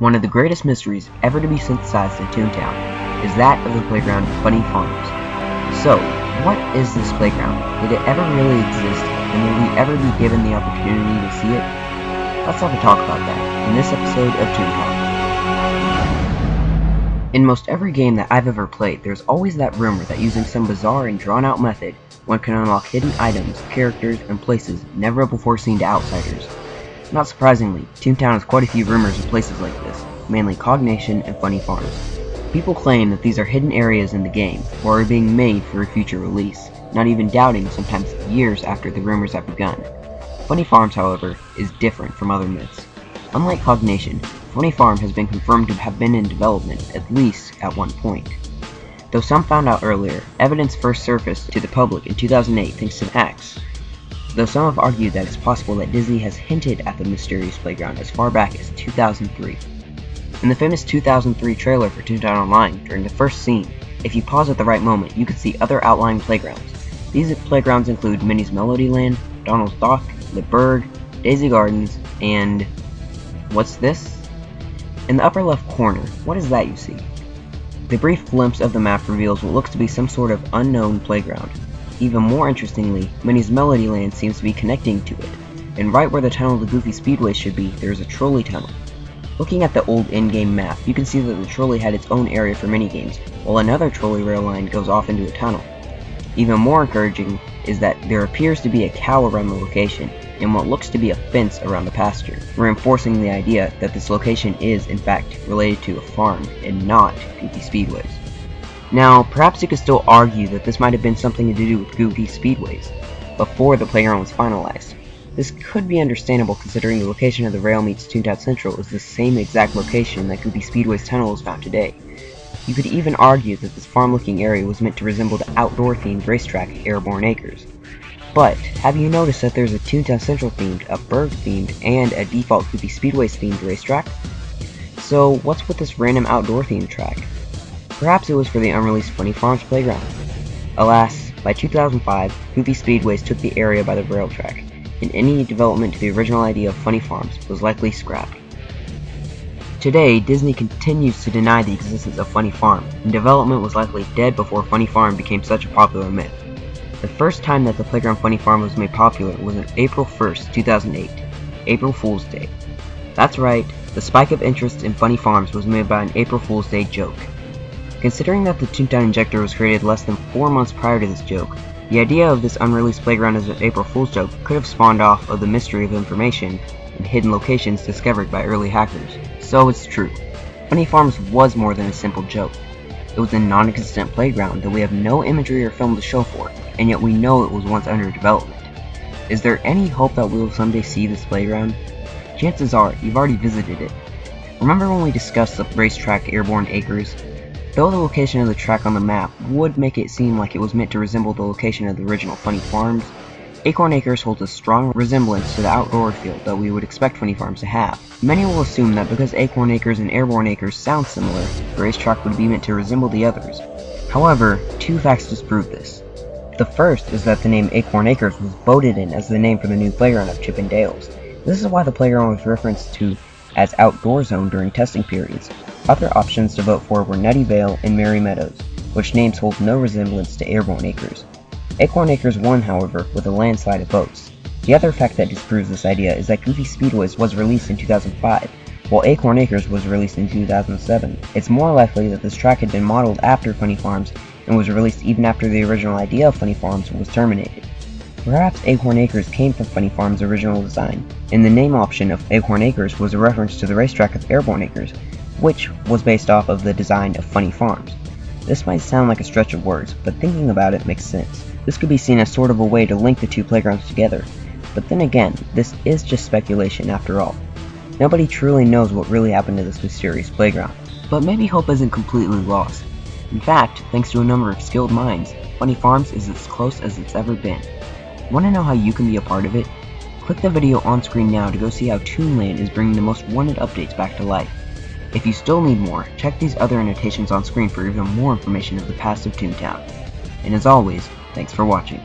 One of the greatest mysteries ever to be synthesized in Toontown is that of the playground Funny Farms. So, what is this playground? Did it ever really exist, and will we ever be given the opportunity to see it? Let's have a talk about that in this episode of ToonTalk. In most every game that I've ever played, there's always that rumor that using some bizarre and drawn-out method, one can unlock hidden items, characters, and places never before seen to outsiders. Not surprisingly, Toontown has quite a few rumors of places like this, mainly Cognation and Funny Farms. People claim that these are hidden areas in the game, or are being made for a future release, not even doubting sometimes years after the rumors have begun. Funny Farms, however, is different from other myths. Unlike Cognation, Funny Farm has been confirmed to have been in development, at least at one point. Though some found out earlier, evidence first surfaced to the public in 2008 thanks to hacks. Though some have argued that it's possible that Disney has hinted at the mysterious playground as far back as 2003. In the famous 2003 trailer for Toontown Online, during the first scene, if you pause at the right moment, you can see other outlying playgrounds. These playgrounds include Minnie's Melody Land, Donald's Dock, The Berg, Daisy Gardens, and... what's this? In the upper left corner, what is that you see? The brief glimpse of the map reveals what looks to be some sort of unknown playground. Even more interestingly, Minnie's Melody Land seems to be connecting to it, and right where the tunnel to Goofy Speedway should be, there is a trolley tunnel. Looking at the old in-game map, you can see that the trolley had its own area for minigames, while another trolley rail line goes off into a tunnel. Even more encouraging is that there appears to be a cow around the location, and what looks to be a fence around the pasture, reinforcing the idea that this location is, in fact, related to a farm, and not Goofy Speedways. Now, perhaps you could still argue that this might have been something to do with Goofy Speedways, before the playground was finalized. This could be understandable considering the location of the rail meets Toontown Central is the same exact location that Goofy Speedway's tunnel is found today. You could even argue that this farm-looking area was meant to resemble the outdoor-themed racetrack Acorn Acres. But, have you noticed that there's a Toontown Central-themed, a Berg-themed, and a default Goofy Speedways-themed racetrack? So, what's with this random outdoor-themed track? Perhaps it was for the unreleased Funny Farms playground. Alas, by 2005, Goofy Speedways took the area by the rail track, and any development to the original idea of Funny Farms was likely scrapped. Today, Disney continues to deny the existence of Funny Farm, and development was likely dead before Funny Farm became such a popular myth. The first time that the playground Funny Farm was made popular was on April 1st, 2008, April Fool's Day. That's right, the spike of interest in Funny Farms was made by an April Fool's Day joke. Considering that the Toontown Injector was created less than 4 months prior to this joke, the idea of this unreleased playground as an April Fool's joke could have spawned off of the mystery of information and hidden locations discovered by early hackers. So it's true. Funny Farms was more than a simple joke. It was a non-existent playground that we have no imagery or film to show for, and yet we know it was once under development. Is there any hope that we will someday see this playground? Chances are, you've already visited it. Remember when we discussed the racetrack Acorn Acres? Though the location of the track on the map would make it seem like it was meant to resemble the location of the original Funny Farms, Acorn Acres holds a strong resemblance to the outdoor field that we would expect Funny Farms to have. Many will assume that because Acorn Acres and Airborne Acres sound similar, the racetrack would be meant to resemble the others. However, two facts disprove this. The first is that the name Acorn Acres was voted in as the name for the new playground of Chip 'n Dale's. This is why the playground was referenced to as Outdoor Zone during testing periods. Other options to vote for were Nutty Vale and Merry Meadows, which names hold no resemblance to Airborne Acres. Acorn Acres won, however, with a landslide of votes. The other fact that disproves this idea is that Goofy Speedways was released in 2005, while Acorn Acres was released in 2007. It's more likely that this track had been modeled after Funny Farms and was released even after the original idea of Funny Farms was terminated. Perhaps Acorn Acres came from Funny Farms' original design, and the name option of Acorn Acres was a reference to the racetrack of Airborne Acres, which was based off of the design of Funny Farms. This might sound like a stretch of words, but thinking about it makes sense. This could be seen as sort of a way to link the two playgrounds together, but then again, this is just speculation after all. Nobody truly knows what really happened to this mysterious playground. But maybe hope isn't completely lost. In fact, thanks to a number of skilled minds, Funny Farms is as close as it's ever been. Want to know how you can be a part of it? Click the video on screen now to go see how Toonland is bringing the most wanted updates back to life. If you still need more, check these other annotations on screen for even more information of the past of Toontown. And as always, thanks for watching.